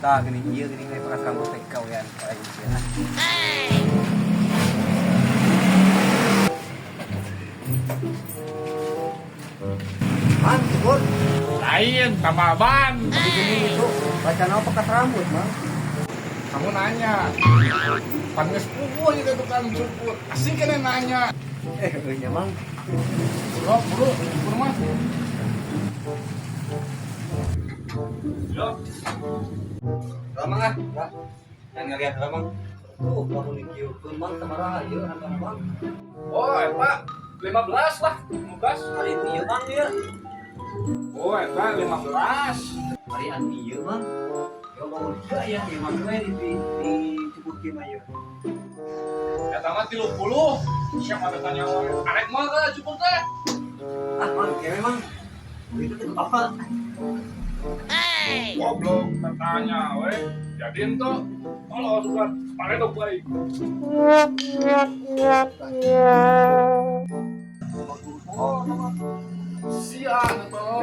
Tah gini iya gini kayak pakai rambut kayak kau ya kayak gitu ya. Man, Bur. Lain sama ban. Tapi gini itu baca apa pakai rambut, Mang? Kamu nanya. Panges pupu gitu tukang cukur. Asik kan yang nanya. Iya, Mang. Bro, mah. Yo. Ramang ah, enggak. Yang ngeliat Ramang. Tuh, kamu dikieukeun Mang sama Rahayu anak Mang. Oh, Pak. 15 lah. 15. Hari ieu Mang ya. Oh, Pak 15. Hari anu ieu Mang. Ya mau juga ya, ya Mang we di cukukin aja. Ya tamat 30. Siapa ada tanya arek mah ka cukup teh. Ah, Mang, ya memang. Itu tuh apa? Goblok tanya we. Jadiin tuh kalau suka pakai dong baik. Oh, Sian tuh.